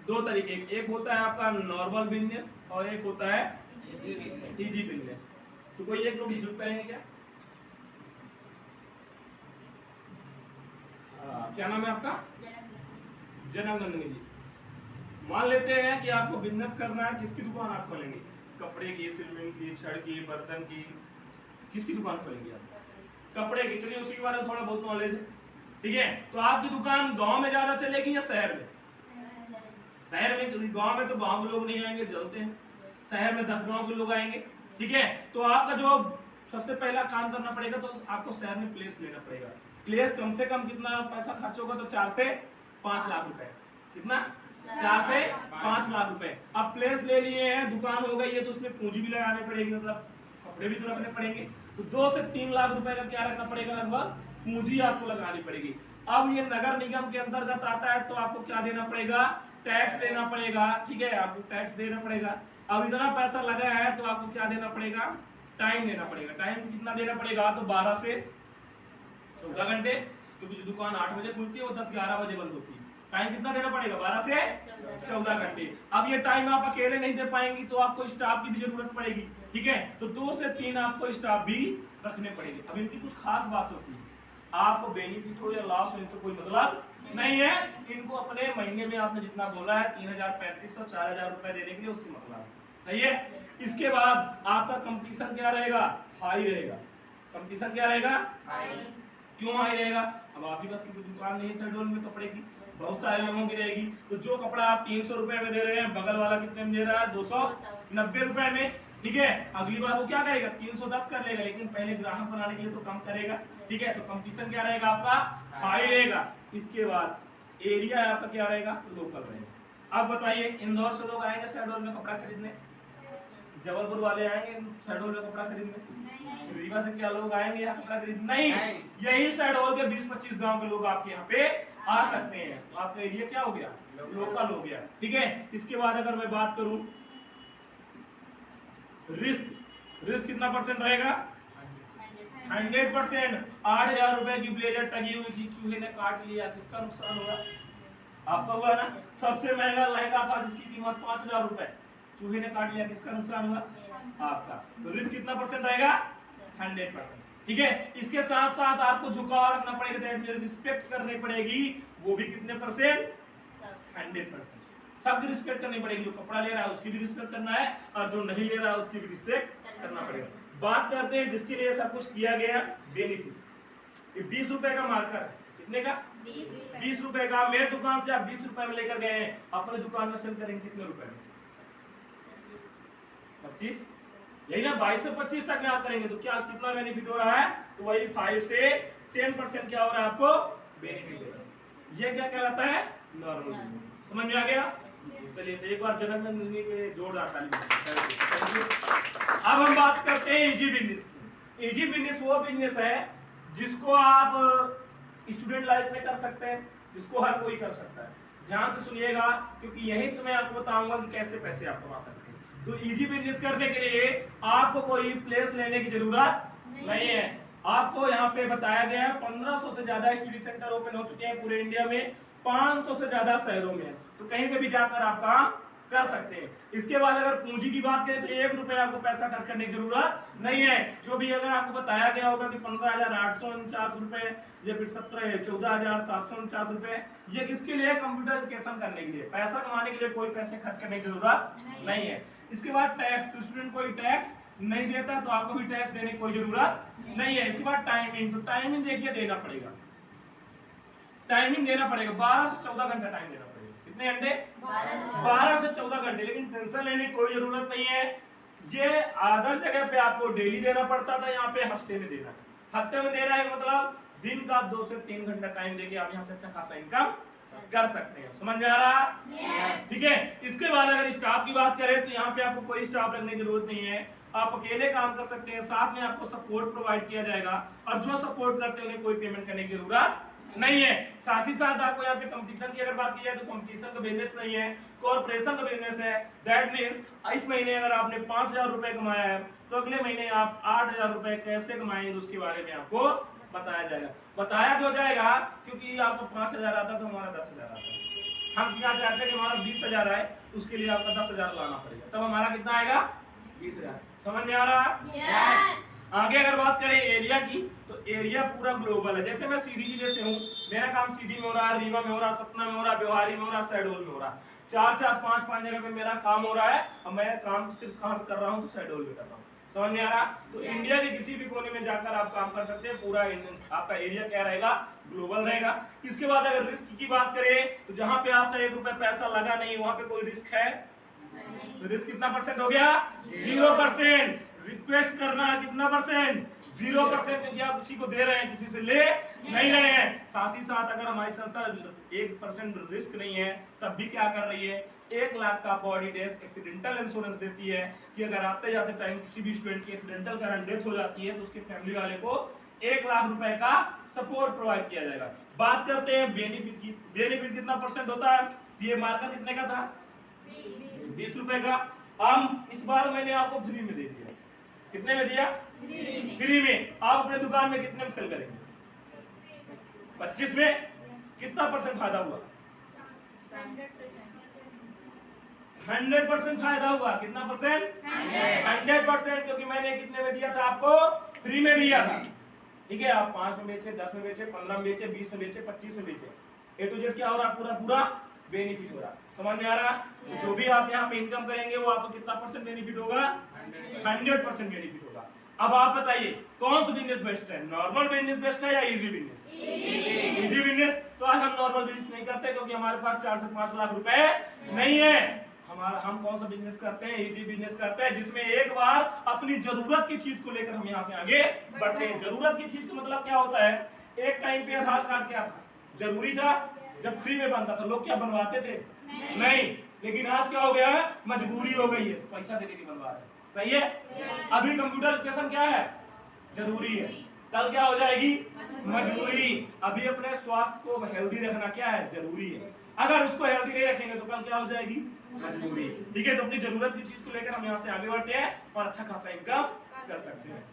दो तरीके, एक होता है आपका नॉर्मल बिजनेस और एक होता है इजी बिजनेस। तो कोई एक लोग हेल्प करेंगे क्या? क्या नाम है आपका? जनानंदनी जी। मान लेते हैं कि आपको बिजनेस करना है, किसकी दुकान आप खोलेंगे? कपड़े की, सीमेंट की, छड़ की, बर्तन की, किसकी दुकान खोलेंगे आप? कपड़े की। चलिए उसी के बारे में थोड़ा बहुत नॉलेज है, ठीक है। तो आपकी दुकान गांव में ज्यादा चलेगी या शहर में? शहर में, क्योंकि गांव में तो गांव के लोग नहीं आएंगे, जलते हैं। शहर में 10 गांव के लोग आएंगे, ठीक है। तो आपका जो सबसे पहला काम करना पड़ेगा, तो आपको शहर में प्लेस लेना पड़ेगा। प्लेस कम से कम कितना पैसा खर्च होगा? तो 4 से 5 लाख रुपए। कितना? 4 से 5 लाख रुपए। अब प्लेस ले लिए हैं, दुकान हो गई है, तो उसमें पूंजी भी लगानी पड़ेगी, मतलब कपड़े भी तो रखने पड़ेंगे। तो 2 से 3 लाख रुपए का क्या रखना पड़ेगा? लगभग पूंजी आपको लगानी पड़ेगी। अब ये नगर निगम के अंतर्गत आता है, तो आपको क्या देना पड़ेगा? टैक्स देना पड़ेगा, ठीक है। आपको टैक्स देना पड़ेगा। अब इतना पैसा लगा है, तो आपको क्या देना पड़ेगा? टाइम देना पड़ेगा। टाइम कितना देना पड़ेगा? तो 12 से 14 घंटे, क्योंकि जो दुकान 8 बजे खुलती है वो 10-11 बजे बंद होती है। टाइम कितना देना पड़ेगा? 12 से 14 घंटे। अब ये टाइम आप अकेले नहीं दे पाएंगी, तो आपको स्टाफ की भी जरूरत पड़ेगी, ठीक है। तो 2 से 3 आपको स्टाफ भी रखने पड़ेगे। अब इनकी कुछ खास बात होती है, आपको बेनिफिट हो या लॉस हो, इनसे कोई मतलब नहीं है। इनको अपने महीने में आपने जितना बोला है 3,000, 4,000 रुपए देने के लिए, उससे मतलब सही है। इसके बाद आपका कंपटीशन क्या रहेगा? हाई रहेगा। कंपटीशन क्या रहेगा? हाई। क्यों हाई रहेगा? अब आप ही बस की दुकान नहीं है शहडोल में कपड़े की, बहुत सारे लोगों की रहेगी। तो जो कपड़ा आप 300 रुपए में दे रहे हैं, बगल वाला कितने में दे रहा है? 290 रुपए में, ठीक है। अगली बार वो क्या करेगा? 310 कर लेगा, लेकिन पहले ग्राहक बनाने के लिए तो कम करेगा, ठीक है। तो कंपटीशन क्या रहेगा आपका? हाई रहेगा। इसके बाद एरिया आपका क्या रहेगा? लोकल रहेगा। अब बताइए, इंदौर से लोग आएंगे शहडोल में कपड़ा खरीदने? जबलपुर वाले आएंगे शहडोल में कपड़ा खरीदने? रीवा से क्या लोग आएंगे यहाँ कपड़ा खरीदने? नहीं। यही शहडोल के 20-25 गांव के लोग आपके यहाँ पे आ सकते हैं। तो आपका एरिया क्या हो गया? लोकल हो गया, ठीक है। इसके बाद अगर मैं बात करूं रिस्क कितना परसेंट रहेगा? 100%। 8,000 रुपए की ब्लेजर टंगी हुई थी, चूहे ने काट लिया, किसका नुकसान होगा? आपका हुआ ना। सबसे महंगा लहंगा था जिसकी कीमत 5,000 रुपए, चूहे ने काट लिया, किसका नुकसान हुआ? आपका। तो रिस्क कितना परसेंट रहेगा? 100%, ठीक है। इसके साथ साथ आपको झुकाव रखना पड़ेगा, रिस्पेक्ट करनी पड़ेगी, वो भी कितने परसेंट? 100%। सबकी रिस्पेक्ट करनी पड़ेगी। जो कपड़ा ले रहा है उसकी भी रिस्पेक्ट करना है, और जो नहीं ले रहा है उसकी भी रिस्पेक्ट करना पड़ेगा। बात करते हैं जिसके लिए सब कुछ किया गया, बेनिफिट। ये 20 रुपए का मार्कर है, कितने का? 20 रुपए का। मेरे दुकान से आप 20 रुपए में लेकर गए हैं, अपने दुकान में सेल करेंगे कितने रुपए में? 25। यही ना, 22 से 25 तक में आप करेंगे तो क्या कितना बेनिफिट हो रहा है? तो वही 5 से 10% क्या हो रहा है आपको? बेनिफिट हो रहा है। ये क्या कहलाता है? नॉर्मल। समझ में आ गया? चलिए, तो एक बार जनानंदनी पे जोरदार ताली। अब हम बात करते हैं इजी बिजनेस की। इजी बिजनेस वो बिजनेस है जिसको आप स्टूडेंट लाइफ में कर सकते हैं, जिसको हर कोई कर सकता है। ध्यान से सुनिएगा, क्योंकि यही समय आपको बताऊंगा कि कैसे पैसे आप कमा सकते हैं। तो इजी बिजनेस करने के लिए आपको कोई प्लेस लेने की जरूरत नहीं है। आपको यहाँ पे बताया गया है 1500 से ज्यादा स्टडी सेंटर ओपन हो चुके हैं पूरे इंडिया में, 500 से ज्यादा शहरों में, तो कहीं पे भी जाकर आप काम कर सकते हैं। इसके बाद अगर पूंजी की बात करें तो 1 रुपए आपको पैसा खर्च करने की जरूरत नहीं है। जो भी अगर आपको बताया गया होगा कि 15,849 रुपए या फिर 14,749 रुपए, ये किसके लिए? कंप्यूटर एजुकेशन करने के लिए, पैसा कमाने के लिए कोई पैसे खर्च करने की जरूरत नहीं है। इसके बाद टैक्स, तो स्टूडेंट कोई टैक्स नहीं देता, तो आपको भी टैक्स देने की कोई जरूरत नहीं है। इसके बाद टाइमिंग, तो टाइमिंग देखिए देना पड़ेगा, टाइमिंग देना पड़ेगा 12 से 14 घंटा टाइम देना पड़ेगा। कितने घंटे? 12 से 14 घंटे। लेकिन टेंशन लेने की कोई जरूरत नहीं है। ये अदर जगह पे आपको डेली देना पड़ता था, यहाँ पे हफ्ते में देना है। हफ्ते में दे रहा है मतलब दिन का 2 से 3 घंटा टाइम देके आप यहाँ से अच्छा खासा इनकम कर सकते हैं। समझ में आ रहा? ठीक है। इसके बाद अगर स्टाफ की बात करें तो यहाँ पे आपको कोई स्टाफ रखने की जरूरत नहीं है, आप अकेले काम कर सकते हैं। साथ में आपको सपोर्ट प्रोवाइड किया जाएगा, और जो सपोर्ट करते हैं उन्हें कोई पेमेंट करने की जरूरत नहीं है। साथ ही साथ आपको यहाँ पे कंपटीशन की अगर बात की जाए तो कंपटीशन का बिजनेस नहीं है, कॉर्पोरेशन का बिजनेस है। दैट मींस इस महीने अगर आपने 5,000 रुपए कमाया है, तो अगले महीने आप 8,000 रुपए कैसे कमाएंगे उसके बारे में आपको बताया जाएगा। बताया क्यों जाएगा? क्योंकि आपको 5,000 आता तो हमारा 10,000 आता, हम क्या चाहते हैं कि हमारा 20,000 आए, उसके लिए आपका 10,000 लाना पड़ेगा, तब हमारा कितना आएगा 20,000। समझ में आ रहा? यस। आगे अगर बात करें एरिया की, तो एरिया पूरा ग्लोबल है। जैसे मैं सीधी जिले से हूँ, मेरा काम सीधी में हो रहा है, रीवा में हो रहा, सतना में हो रहा, बिहारी में हो रहा, शहडोल में हो रहा, 4-4, 5-5 जगह पे मेरा काम हो रहा है, और मैं काम सिर्फ कहाँ कर रहा हूँ, तो शहडोल में कर रहा हूँ। समझ में आ रहा? तो इंडिया के किसी भी कोने में जाकर आप काम कर सकते हैं, पूरा आपका एरिया क्या रहेगा, ग्लोबल रहेगा। इसके बाद अगर रिस्क की बात करें, तो जहां पे आपका 1 रुपया पैसा लगा नहीं, वहां पे कोई रिस्क है? तो रिस्क कितना परसेंट हो गया? 0%। रिक्वेस्ट करना है कितना परसेंट? 0%, क्योंकि आप किसी को दे रहे हैं, किसी से ले नहीं रहे हैं। साथ ही साथ अगर हमारी संस्था 1% रिस्क नहीं है, तब भी क्या कर रही है, 1 लाख का बॉडी डेथ एक्सीडेंटल इंश्योरेंस देती है, कि अगर आते जाते टाइम किसी भी स्टूडेंट की एक्सीडेंटल कारण डेथ हो जाती है, तो उसके फैमिली वाले को 1 लाख रुपए का सपोर्ट प्रोवाइड किया जाएगा। बात करते हैं बेनिफिट की। बेनिफिट कितना परसेंट होता है? ये मार्कर कितने का था? 20 रुपए का। हम इस बार मैंने आपको फ्री में दे दिया। कितने में दिया? फ्री में। आप अपने दुकान में कितने में सेल करेंगे? 25 में। कितना परसेंट फायदा हुआ? 100% फायदा हुआ। कितना परसेंट? 100%, क्योंकि मैंने कितने में दिया था आपको? फ्री में दिया था। ठीक है, आप 5 में बेचे, 10 में बेचे, 15 में बेचे, 20 में बेचे, 25 में बेचे, A to Z क्या हो रहा? पूरा बेनिफिट हो रहा। समझ में आ रहा? तो जो भी आप यहाँ पे इनकम करेंगे, वो आपको कितना परसेंट बेनिफिट होगा? 100% बेनिफिट होगा। अब आप बताइए कौन सा बिजनेस बेस्ट है, नॉर्मल बिजनेस बेस्ट है या इजी बिजनेस? Easy business. तो आज हम नॉर्मल बिजनेस नहीं करते, क्योंकि हमारे पास 4 से 5 लाख रुपए नहीं है। हम कौन सा बिजनेस करते हैं? इजी बिजनेस करते हैं, जिसमें एक बार अपनी जरूरत की चीज को लेकर हम यहाँ से आगे बढ़ते हैं। जरूरत की चीज का मतलब क्या होता है? एक टाइम पे आधार कार्ड क्या था? जरूरी था। जब फ्री में बनता था, लोग क्या बनवाते थे? नहीं। लेकिन आज क्या हो गया है? मजबूरी हो गई है, पैसा देने की बनवा रहे हैं। सही है? अभी कंप्यूटर एजुकेशन क्या है? जरूरी है। कल क्या हो जाएगी? मजबूरी। अभी अपने स्वास्थ्य को हेल्दी रखना क्या है? जरूरी है। अगर उसको हेल्दी नहीं रखेंगे तो कल क्या हो जाएगी? मजबूरी। ठीक है, तो अपनी जरूरत की चीज को लेकर हम यहाँ से आगे बढ़ते हैं और अच्छा खासा इनकम कर सकते हैं।